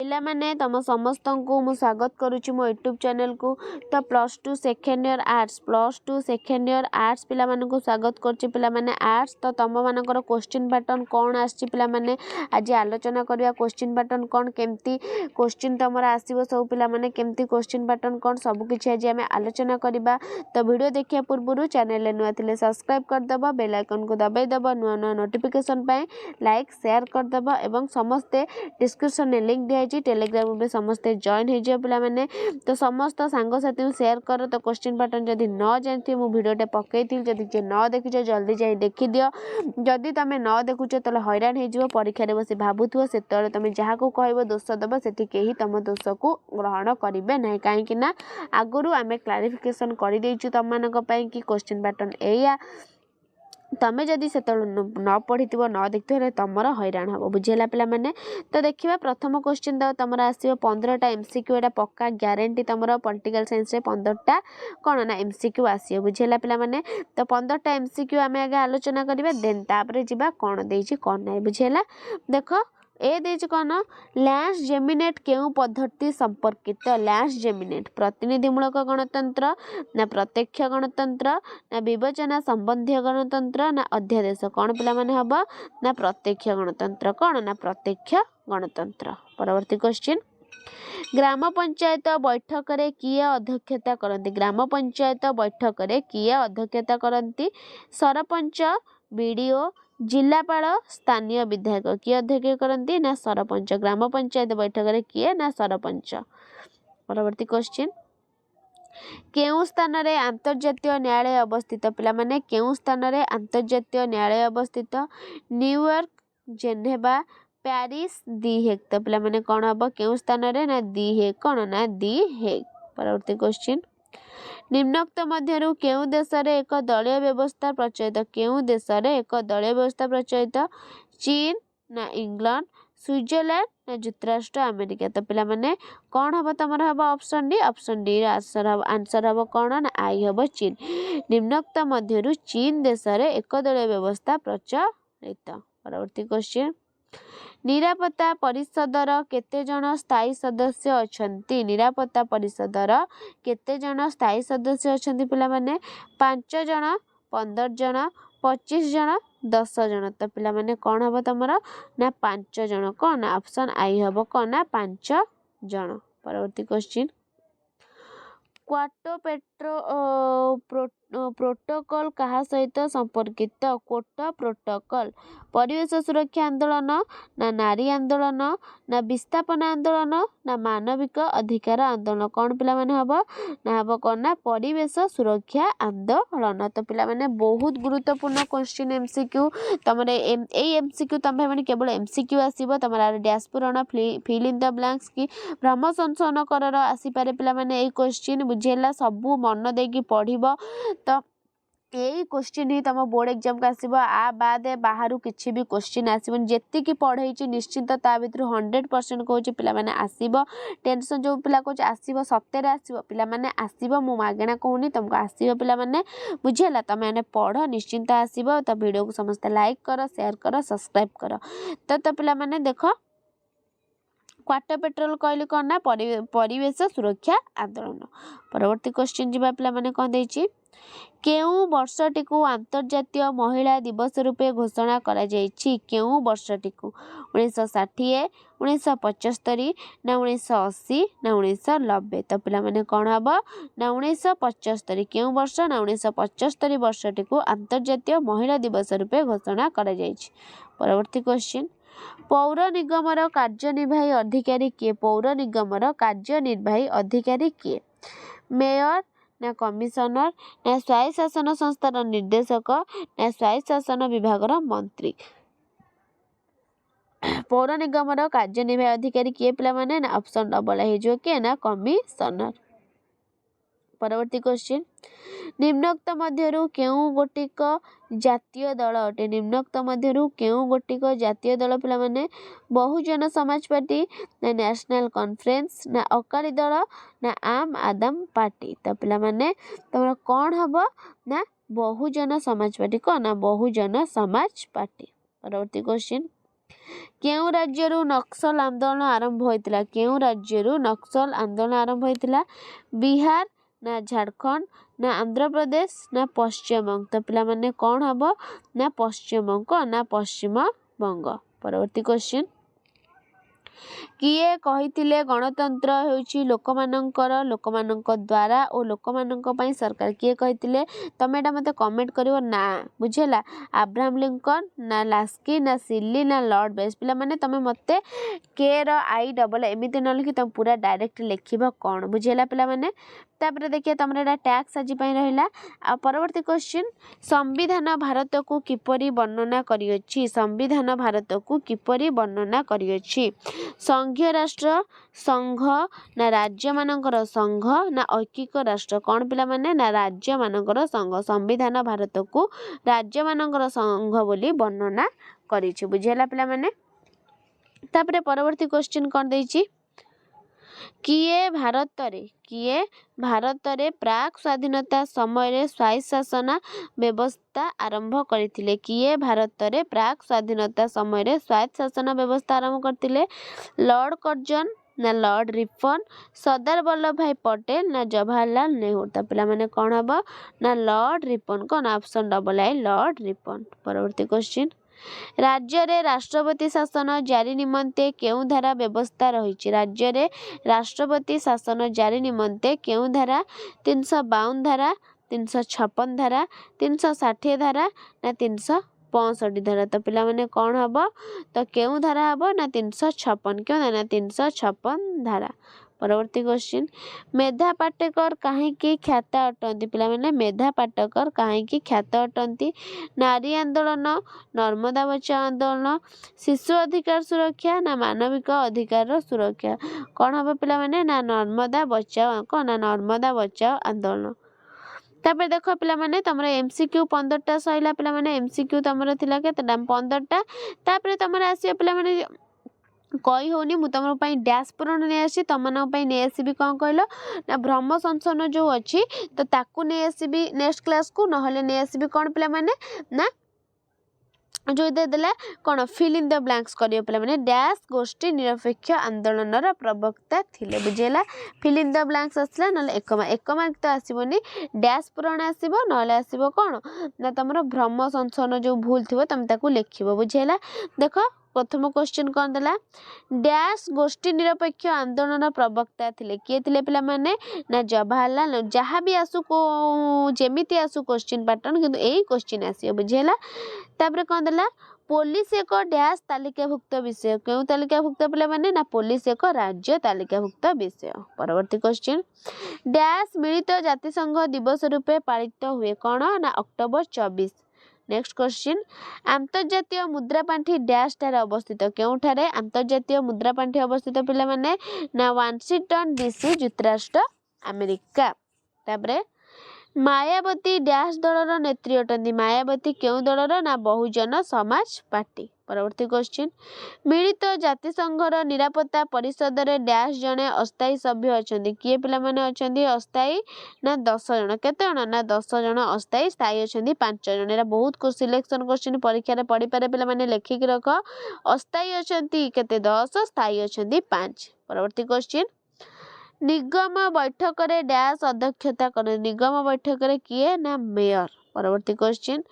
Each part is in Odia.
पिलामाने तम समस्त को मु स्वागत करुच्ची मो यूट्यूब चैनल को। तो +2 second year arts +2 second year arts पिला माने को स्वागत करची। पिला माने आर्ट्स तो तम मानकर क्वेश्चन पैटर्न कौन आछि पिला माने आज आलोचना करिया। क्वेश्चन पैटर्न कौन केमती क्वेश्चन तमरा आसीबो सब पिला माने केमती क्वेश्चन पैटर्न कौन सब किछि आज हमें आलोचना करिबा। तो वीडियो देखिया पूर्व चैनल ले नुआ थिले सब्सक्राइब कर दबा, बेल आइकन को दबाई दबा नुआ नुआ नोटिफिकेशन पाए लाइक शेयर कर दबा एवं समस्ते डिस्क्रिप्शन में लिंक दिया टेलीग्राम में समस्ते जॉइन हो जाए पिला माने। तो समस्त सांग साथी शेयर कर। तो क्वेश्चन पैटर्न जदि न जानथि मु वीडियोटे पकई थी जदि जे न देखिछ जल्दी जाई देखि दियो। जदि तमे न देखुछ तले हैरान हो जिवो परीक्षा रे बसी भाबुथुओ सेतले तमे जहा को कहबो दोष दबो सेठी केही तम दोष को ग्रहण करिवे नै। काहे कि ना आगुरु आमे क्लारिफिकेशन करि देइछु तम मानक पई कि क्वेश्चन पैटर्न एया तमें जदि से न पढ़ी न देखते तुमर हैरान हम बुझेगा पिला माने। तो देखिए प्रथम क्वेश्चन तुम आसो 15टा एमसीक्यू एटा पक्का ग्यारंटी तुम पॉलिटिकल साइंस 15टा कौन ना एमसीक्यू आसो बुझेगा पिला माने। तो 15टा एमसीक्यू आम आगे आलोचना करवा देन तापर जी कौन देछि कौन ना बुझेगा। देख ए देछि कौन लैंस जेमिनेट केउ पद्धति संपर्कित। लैंस जेमिनेट प्रतिनिधिमूलक गणतंत्र ना प्रत्यक्ष गणतंत्र ना विवेचना संबंधी गणतंत्र ना अध्यादेश कौन पिला माने हबो ना प्रत्यक्ष गणतंत्र कौन ना प्रत्यक्ष गणतंत्र। परवर्ती क्वेश्चन ग्राम पंचायत बैठक रे किए अध्यक्षता करती। ग्राम पंचायत बैठक रे किए अध्यक्षता करती सरपंच बीडीओ जिलापाल स्थानीय विधायक किए अध्यक्ष करती ना सरपंच। ग्राम पंचायत बैठक रे किए ना सरपंच। परवर्ती क्वेश्चन केउ स्थान रे अंतर्जातीय न्यायालय अवस्थित पिला माने केउ स्थान रे अंतर्जातीय न्यायालय अवस्थित न्यूयॉर्क जेनेवा पेरिस दी हेग। तो पिला माने कौन हम केउ स्थान रे ना दी हेग कौन ना दी हेग। परवर्ती क्वेश्चन निम्नोक्त मध्यरु केउ देश रे एक दलीय व्यवस्था प्रचलित। केउ देश रे एक दलीय व्यवस्था प्रचलित चीन ना इंग्लैंड स्विट्जरलैंड ना जुक्तराष्ट्र अमेरिका। तो पिला माने कौन हम तुम हम ऑप्शन डी आंसर हम कौन ना आई हम चीन। निम्नोक्त मध्यरु चीन देश रे एक दलीय व्यवस्था प्रचलित। परवर्ती क्वेश्चन निरापत्ता परिषदर केते जन स्थायी सदस्य अछंती। निरापत्ता परिषदर केते जन स्थायी सदस्य अछंती पिला माने 5 जन 15 जन 25 जन 10 जन। तो पिला माने कौन हम तुमरा ना 5 जन कौन ना ऑप्शन आई हम कौन ना 5 जन। परवर्ती क्वेश्चन क्वाटो प्रोटोकॉल कहा सहित संपर्कित। क्वाटो प्रोटोकॉल परिवेश सुरक्षा आंदोलन ना नारी आंदोलन ना विस्थापन आंदोलन ना मानविक अधिकार आंदोलन कौन पिला माने हबो ना हबो कौन ना परिवेश सुरक्षा आंदोलन। तो पिला माने बहुत गुरुत्वपूर्ण क्वेश्चन एमसीक्यू तमरे ए एमसीक्यू तमे माने केवल एमसीक्यू आसीबो तमरा डैश पूर्ण फिल इन द ब्लैंक्स की भ्रम संशोधन करर आसी पारे पिला माने ए क्वेश्चन बुझेला सब मन देकी पढ़िबो। तो यही क्वेश्चन ही तुम बोर्ड एग्जाम का आसो आ बाद बाहर किसी भी क्वेश्चन आसबन जी पढ़े निश्चिंत ता भर 100% कौच पिला माने आसीबो। टेंशन जो पिला कौच आसीबो सत्य आसीबो पिला माने आसीबो मु मागेना कहूनी तुमको आसीबो पिला माने बुझेला तुम मैंने पढ़ निश्चिंत आसीबो। तो वीडियो को समस्त लाइक कर शेयर कर सब्सक्राइब कर। तो पिला माने देख क्वाटर पेट्रोल कहले कौन ना परिवेश सुरक्षा आंदोलन। परवर्ती क्वेश्चन जी पिला माने कौन देछि केउ वर्षटी को अंतर्जातीय महिला दिवस रूपे घोषणा करा जायछि। केउ वर्षटी को 1960 1975 ना 1980 ना 1990। तो पिला माने कौन हबो ना 1975 केउ वर्ष ना 1975 वर्षटी को अंतर्जातीय महिला दिवस रूपे घोषणा करा जायछि। परवर्ती क्वेश्चन पौर निगमर कार्यनिर्वाही अधिकारी किए। पौर निगमर कार्यनिर्वाही अधिकारी किए मेयर ना कमिशनर ना स्वायत्त शासन संस्थार निर्देशक ना स्वायत्त शासन विभागर मंत्री। पौर निगमर कार्यनिर्वाही अधिकारी किए पिला माने ना ऑप्शन डबल है जो के ना कमिशनर। परवर्ती क्वेश्चन निम्नोक्त मध्यरु केउ गोटिक जातीय दल अटे। निम्नोक्त मध्यरु केउ गोटिक जातीय दल पिला माने बहुजन समाज पार्टी ना नेशनल कॉन्फ्रेंस ना अकाली दल ना आम आदम पार्टी। तो पिला माने तमरा कौन हबो ना बहुजन समाज पार्टी को ना बहुजन समाज पार्टी। परवर्ती क्वेश्चन କେଉଁ ରାଜ୍ୟରୁ ନକ୍ସଲ ଆନ୍ଦୋଳନ ଆରମ୍ଭ ହୋଇଥିଲା? କେଉଁ ରାଜ୍ୟରୁ ନକ୍ସଲ ଆନ୍ଦୋଳନ ଆରମ୍ଭ ହୋଇଥିଲା? ବିହାର ନା ଝାଡ଼ଖଣ୍ଡ ନା ଆନ୍ଧ୍ରପ୍ରଦେଶ ନା ପଶ୍ଚିମବଙ୍ଗ? ତ ପିଲାମାନେ କ'ଣ ହବ ନା ପଶ୍ଚିମବଙ୍ଗ ନା ପଶ୍ଚିମବଙ୍ଗ। ପରବର୍ତ୍ତୀ କ୍ୱେଶ୍ଚିନ୍, କିଏ କହିଥିଲେ ଗଣତନ୍ତ୍ର ହେଉଛି ଲୋକମାନଙ୍କ ଦ୍ୱାରା ଓ ଲୋକମାନଙ୍କ ପାଇଁ ସରକାର? କିଏ କହିଥିଲେ? ତମେ ଏଇଟା ମୋତେ କମେଣ୍ଟ କରିବ ନା। ବୁଝିହେଲା? ଆବ୍ରାହam ଲିଙ୍କନ ନା ଲାସ୍କି ନା ସିଲି ନା ଲର୍ଡ ବେସ୍? ପିଲାମାନେ ତମେ ମୋତେ KRI ଏମିତି ନ ଲେଖି ତମେ ପୁରା ଡାଇରେକ୍ଟ ଲେଖିବ କ'ଣ। ବୁଝିହେଲା ପିଲାମାନେ? ତାପରେ ଦେଖିବା ତମର ଏଇଟା ଟ୍ୟାକ୍ସ ଆଜି ପାଇଁ ରହିଲା। ଆଉ ପରବର୍ତ୍ତୀ କ୍ୱେଶ୍ଚିନ୍, ସମ୍ବିଧାନ ଭାରତକୁ କିପରି ବର୍ଣ୍ଣନା କରିଅଛି? ସମ୍ବିଧାନ ଭାରତକୁ କିପରି ବର୍ଣ୍ଣନା କରିଅଛି? ସଂଘୀୟ ରାଷ୍ଟ୍ର, ସଂଘ ନା ରାଜ୍ୟମାନଙ୍କର ସଂଘ ନା ଐକିକ ରାଷ୍ଟ୍ର? କ'ଣ ପିଲାମାନେ? ନା ରାଜ୍ୟମାନଙ୍କର ସଂଘ। ସମ୍ବିଧାନ ଭାରତକୁ ରାଜ୍ୟମାନଙ୍କର ସଂଘ ବୋଲି ବର୍ଣ୍ଣନା କରିଛି। ବୁଝିହେଲା ପିଲାମାନେ? ତାପରେ ପରବର୍ତ୍ତୀ କ୍ୱେଶ୍ଚିନ୍ କ'ଣ ଦେଇଛି? କିଏ ଭାରତରେ ପ୍ରାକ୍ ସ୍ୱାଧୀନତା ସମୟରେ ସ୍ୱାୟତ୍ତ ଶାସନ ବ୍ୟବସ୍ଥା ଆରମ୍ଭ କରିଥିଲେ? କିଏ ଭାରତରେ ପ୍ରାକ୍ ସ୍ୱାଧୀନତା ସମୟରେ ସ୍ୱାୟତ୍ତ ଶାସନ ବ୍ୟବସ୍ଥା ଆରମ୍ଭ କରିଥିଲେ? ଲର୍ଡ କର୍ଜନ ନା ଲର୍ଡ ରିପନ, ସର୍ଦ୍ଦାର ବଲ୍ଲଭ ଭାଇ ପଟେଲ ନା ଜବାହରଲାଲ ନେହେରୁ? ତ ପିଲାମାନେ କ'ଣ ହବ ନା ଲର୍ଡ ରିପନ। କ'ଣ? Option double I Lord Ripon. ପରବର୍ତ୍ତୀ କ୍ୱେଶ୍ଚିନ୍, ରାଜ୍ୟରେ ରାଷ୍ଟ୍ରପତି ଶାସନ ଜାରି ନିମନ୍ତେ କେଉଁ ଧାରା ବ୍ୟବସ୍ଥା ରହିଛି? ରାଜ୍ୟରେ ରାଷ୍ଟ୍ରପତି ଶାସନ ଜାରି ନିମନ୍ତେ କେଉଁ ଧାରା? 352 ଧାରା, 356 ଧାରା, 360 ଧାରା ନା 365 ଧାରା? ତ ପିଲାମାନେ କ'ଣ ହବ? ତ କେଉଁ ଧାରା ହବ ନା 356। କେଉଁ ଧାରା? ନା 356 ଧାରା। ପରବର୍ତ୍ତୀ କ୍ୱେଶ୍ଚିନ୍, ମେଧା ପାଟେକର କାହିଁକି ଖ୍ୟାତ ଅଟନ୍ତି? ପିଲାମାନେ ମେଧା ପାଟେକର କାହିଁକି ଖ୍ୟାତ ଅଟନ୍ତି? ନାରୀ ଆନ୍ଦୋଳନ, ନର୍ମଦା ବଚାଓ ଆନ୍ଦୋଳନ, ଶିଶୁ ଅଧିକାର ସୁରକ୍ଷା ନା ମାନବିକ ଅଧିକାରର ସୁରକ୍ଷା? କ'ଣ ହବ ପିଲାମାନେ? ନା ନର୍ମଦା ବଚାଓ। କ'ଣ? ନା ନର୍ମଦା ବଚାଓ ଆନ୍ଦୋଳନ। ତାପରେ ଦେଖ ପିଲାମାନେ ତମର MCQ 15ଟା ସରିଲା। ପିଲାମାନେ MCQ ତମର ଥିଲା କେତେଟା? 15ଟା। ତାପରେ ତମର ଆସିବ ପିଲାମାନେ କହି ହେଉନି, ମୁଁ ତମ ପାଇଁ ଡ୍ୟାସ୍ ପୂରଣ ନେଇ ଆସିଛି। ତମମାନଙ୍କ ପାଇଁ ନେଇ ଆସିବି କ'ଣ କହିଲ ନା ଭ୍ରମ ସଂଶୋଧନ ଯେଉଁ ଅଛି ତ ତାକୁ ନେଇ ଆସିବି ନେକ୍ସଟ କ୍ଲାସ୍କୁ। ନହେଲେ ନେଇ ଆସିବି କ'ଣ ପିଲାମାନେ ନା ଯେଉଁ ଦେଇଦେଲା କ'ଣ ଫିଲ୍ ଇନ୍ ଦ ବ୍ଲାଙ୍କ୍ସ କରିବ ପିଲାମାନେ। ଡ୍ୟାସ୍ ଗୋଷ୍ଠୀ ନିରପେକ୍ଷ ଆନ୍ଦୋଳନର ପ୍ରବକ୍ତା ଥିଲେ? ବୁଝିହେଲା? ଫିଲ୍ ଇନ୍ ଦ ବ୍ଲାଙ୍କ୍ସ ଆସିଲା, ନହେଲେ ଏକ ମାର୍କ ତ ଆସିବନି, ଡ୍ୟାସ୍ ପୂରଣ ଆସିବ, ନହେଲେ ଆସିବ କ'ଣ ନା ତମର ଭ୍ରମ ସଂଶୋଧନ ଯେଉଁ ଭୁଲ ଥିବ ତମେ ତାକୁ ଲେଖିବ। ବୁଝିହେଲା? ଦେଖ ପ୍ରଥମ କ୍ୱେଶ୍ଚିନ୍ କ'ଣ ଦେଲା? ଡ୍ୟାସ୍ ଗୋଷ୍ଠୀ ନିରପେକ୍ଷ ଆନ୍ଦୋଳନର ପ୍ରବକ୍ତା ଥିଲେ? କିଏ ଥିଲେ ପିଲାମାନେ? ନା ଜବାହରଲାଲ। ଯାହା ବି ଆସୁ ଯେମିତି ଆସୁ କ୍ୱେଶ୍ଚିନ୍ ପାଟର୍ନ, କିନ୍ତୁ ଏଇ କ୍ୱେଶ୍ଚିନ୍ ଆସିବ। ବୁଝିହେଲା? ତାପରେ କ'ଣ ଦେଲା? ପୋଲିସ ଏକ ଡ୍ୟାସ୍ ତାଲିକାଭୁକ୍ତ ବିଷୟ? କେଉଁ ତାଲିକାଭୁକ୍ତ ପିଲାମାନେ? ନା ପୋଲିସ ଏକ ରାଜ୍ୟ ତାଲିକାଭୁକ୍ତ ବିଷୟ। ପରବର୍ତ୍ତୀ କ୍ୱେଶ୍ଚିନ୍, ଡ୍ୟାସ୍ ମିଳିତ ଜାତିସଂଘ ଦିବସ ରୂପେ ପାଳିତ ହୁଏ? କ'ଣ? ନା ଅକ୍ଟୋବର 24। ନେକ୍ସଟ କ୍ୱେଶ୍ଚିନ୍, ଆନ୍ତର୍ଜାତୀୟ ମୁଦ୍ରାପାଣ୍ଠି ଡ୍ୟାସ୍ ଠାରେ ଅବସ୍ଥିତ? କେଉଁଠାରେ ଆନ୍ତର୍ଜାତୀୟ ମୁଦ୍ରାପାଣ୍ଠି ଅବସ୍ଥିତ ପିଲାମାନେ? ନା ୱାଶିଂଟନ DC, ଯୁକ୍ତରାଷ୍ଟ୍ର ଆମେରିକା। ତାପରେ ମାୟାବତୀ ଡ୍ୟାସ୍ ଦଳର ନେତ୍ରୀ ଅଟନ୍ତି? ମାୟାବତୀ କେଉଁ ଦଳର? ନା ବହୁଜନ ସମାଜ ପାର୍ଟି। ପରବର୍ତ୍ତୀ କ୍ୱେଶ୍ଚିନ୍, ମିଳିତ ଜାତିସଂଘର ନିରାପତ୍ତା ପରିଷଦରେ ଡ୍ୟାସ୍ ଜଣେ ଅସ୍ଥାୟୀ ସଭ୍ୟ ଅଛନ୍ତି? କିଏ ପିଲାମାନେ ଅଛନ୍ତି ଅସ୍ଥାୟୀ? ନା 10 ଜଣ। କେତେ ଜଣ? ନା 10 ଜଣ ଅସ୍ଥାୟୀ। ସ୍ଥାୟୀ ଅଛନ୍ତି 5 ଜଣ। ଏଇଟା ବହୁତ ସିଲେକ୍ସନ୍ କ୍ୱେଶ୍ଚିନ୍ ପରୀକ୍ଷାରେ ପଡ଼ିପାରେ। ପିଲାମାନେ ଲେଖିକି ରଖ। ଅସ୍ଥାୟୀ ଅଛନ୍ତି କେତେ? 10, ସ୍ଥାୟୀ ଅଛନ୍ତି 5। ପରବର୍ତ୍ତୀ କ୍ୱେଶ୍ଚିନ୍, ନିଗମ ବୈଠକରେ ଡ୍ୟାସ୍ ଅଧ୍ୟକ୍ଷତା କରନ୍ତି? ନିଗମ ବୈଠକରେ କିଏ? ନା ମେୟର। ପରବର୍ତ୍ତୀ କ୍ୱେଶ୍ଚିନ୍,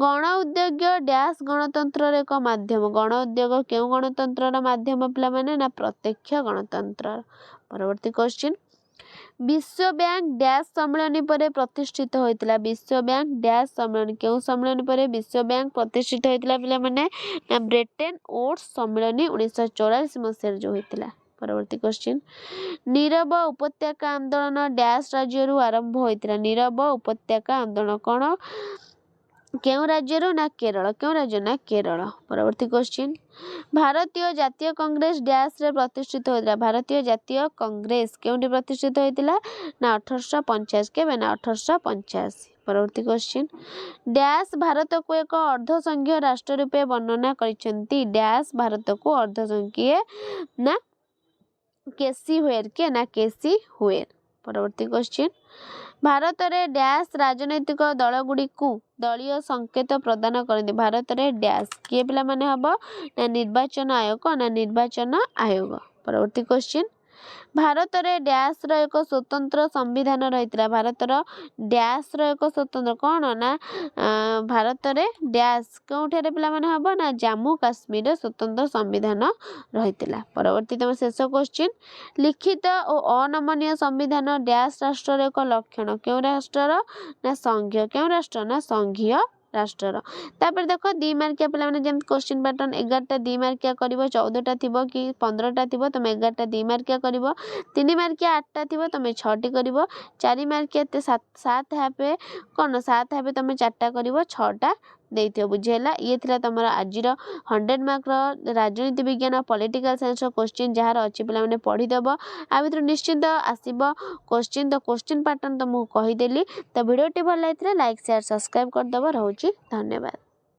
ଗଣ ଉଦ୍ୟୋଗ ଡ୍ୟାସ୍ ଗଣତନ୍ତ୍ରର ଏକ ମାଧ୍ୟମ? ଗଣ ଉଦ୍ୟୋଗ କେଉଁ ଗଣତନ୍ତ୍ରର ମାଧ୍ୟମ ପିଲାମାନେ? ନା ପ୍ରତ୍ୟକ୍ଷ ଗଣତନ୍ତ୍ର। ପରବର୍ତ୍ତୀ କ୍ୱେଶ୍ଚିନ୍, ବିଶ୍ୱ ବ୍ୟାଙ୍କ ଡ୍ୟାସ୍ ସମ୍ମିଳନୀ ପରେ ପ୍ରତିଷ୍ଠିତ ହୋଇଥିଲା? ବିଶ୍ୱ ବ୍ୟାଙ୍କ ଡ୍ୟାସ୍ ସମ୍ମିଳନୀ କେଉଁ ସମ୍ମିଳନୀ ପରେ ବିଶ୍ୱ ବ୍ୟାଙ୍କ ପ୍ରତିଷ୍ଠିତ ହୋଇଥିଲା ପିଲାମାନେ? ନା ବ୍ରେଟେନ୍ ଉଡ୍ସ ସମ୍ମିଳନୀ 1984 ମସିହାରେ ଯେଉଁ ହୋଇଥିଲା। ପରବର୍ତ୍ତୀ କ୍ୱେଶ୍ଚିନ୍, ନୀରବ ଉପତ୍ୟକା ଆନ୍ଦୋଳନ ଡ୍ୟାସ୍ ରାଜ୍ୟରୁ ଆରମ୍ଭ ହୋଇଥିଲା? ନୀରବ ଉପତ୍ୟକା ଆନ୍ଦୋଳନ କ'ଣ? କେଉଁ ରାଜ୍ୟରୁ? ନା କେରଳ। କେଉଁ ରାଜ୍ୟ? ନା କେରଳ। ପରବର୍ତ୍ତୀ କ୍ୱେଶ୍ଚିନ୍, ଭାରତୀୟ ଜାତୀୟ କଂଗ୍ରେସ ଡ୍ୟାସ୍ରେ ପ୍ରତିଷ୍ଠିତ ହୋଇଥିଲା? ଭାରତୀୟ ଜାତୀୟ କଂଗ୍ରେସ କେଉଁଠି ପ୍ରତିଷ୍ଠିତ ହୋଇଥିଲା? ନା 1885। କେବେ? ନା 1885। ପରବର୍ତ୍ତୀ କ୍ୱେଶ୍ଚିନ୍, ଡ୍ୟାସ୍ ଭାରତକୁ ଏକ ଅର୍ଦ୍ଧସଂଘୀୟ ରାଷ୍ଟ୍ର ରୂପେ ବର୍ଣ୍ଣନା କରିଛନ୍ତି? ଡ୍ୟାସ୍ ଭାରତକୁ ଅର୍ଦ୍ଧସଂଘୀୟ ନା କେସି ହୁଏର? କିଏ? ନା କେସି ହୁଏର। ପରବର୍ତ୍ତୀ କ୍ୱେଶ୍ଚିନ୍, ଭାରତରେ ଡ୍ୟାସ୍ ରାଜନୈତିକ ଦଳଗୁଡ଼ିକୁ ଦଳୀୟ ସଂକେତ ପ୍ରଦାନ କରନ୍ତି। ଭାରତରେ ଡ୍ୟାସ୍ କିଏ ପିଲାମାନେ ହେବ ନା ନିର୍ବାଚନ ଆୟୋଗ ନା ନିର୍ବାଚନ ଆୟୋଗ। ପରବର୍ତ୍ତୀ କ୍ୱେଶ୍ଚିନ୍ ଭାରତରେ ଡ୍ୟାସ୍ର ଏକ ସ୍ୱତନ୍ତ୍ର ସମ୍ବିଧାନ ରହିଥିଲା। ଭାରତର ଡ୍ୟାସ୍ର ଏକ ସ୍ୱତନ୍ତ୍ର କ'ଣ ନା ଭାରତରେ ଡ୍ୟାସ୍ କେଉଁଠାରେ ପିଲାମାନେ ହେବ ନା ଜାମ୍ମୁ କାଶ୍ମୀରରେ ସ୍ୱତନ୍ତ୍ର ସମ୍ବିଧାନ ରହିଥିଲା। ପରବର୍ତ୍ତୀ ତମ ଶେଷ କ୍ୱେଶ୍ଚିନ୍ ଲିଖିତ ଓ ଅନମନୀୟ ସମ୍ବିଧାନ ଡ୍ୟାସ୍ ରାଷ୍ଟ୍ରର ଏକ ଲକ୍ଷଣ। କେଉଁ ରାଷ୍ଟ୍ରର ନା ସଂଘୀୟ। କେଉଁ ରାଷ୍ଟ୍ର ନା ସଂଘୀୟ ରାଷ୍ଟ୍ରର। ତାପରେ ଦେଖ 2 ମାର୍କିଆ ପିଲାମାନେ ଯେମିତି କ୍ୱେଶ୍ଚିନ୍ ପାଟର୍ନ 11ଟା 2 ମାର୍କିଆ କରିବ, 14ଟା ଥିବ କି 15ଟା ଥିବ ତମେ 11ଟା 2 ମାର୍କିଆ କରିବ, 3 ମାର୍କିଆ 8ଟା ଥିବ ତମେ 6ଟି କରିବ, 4 ମାର୍କିଆ 7 ହେବେ କ'ଣ 7 ହେବେ ତମେ 4ଟା କରିବ, 6ଟା ଦେଇଥିବ। ବୁଝିହେଲା। ଇଏ ଥିଲା ତମର ଆଜିର 100 ମାର୍କର ରାଜନୀତି ବିଜ୍ଞାନ ପଲିଟିକାଲ ସାଇନ୍ସର କ୍ୱେଶ୍ଚିନ୍ ଯାହାର ଅଛି ପିଲାମାନେ ପଢ଼ିଦେବ। ଆ ଭିତରୁ ନିଶ୍ଚିନ୍ତ ଆସିବ କ୍ୱେଶ୍ଚିନ୍। ତ କ୍ୱେଶ୍ଚିନ୍ ପାଟର୍ନ ତମକୁ କହିଦେଲି। ତ ଭିଡ଼ିଓଟି ଭଲ ଲାଗିଥିଲେ ଲାଇକ୍ ସେୟାର ସବସ୍କ୍ରାଇବ୍ କରିଦେବ। ରହୁଛି ଧନ୍ୟବାଦ।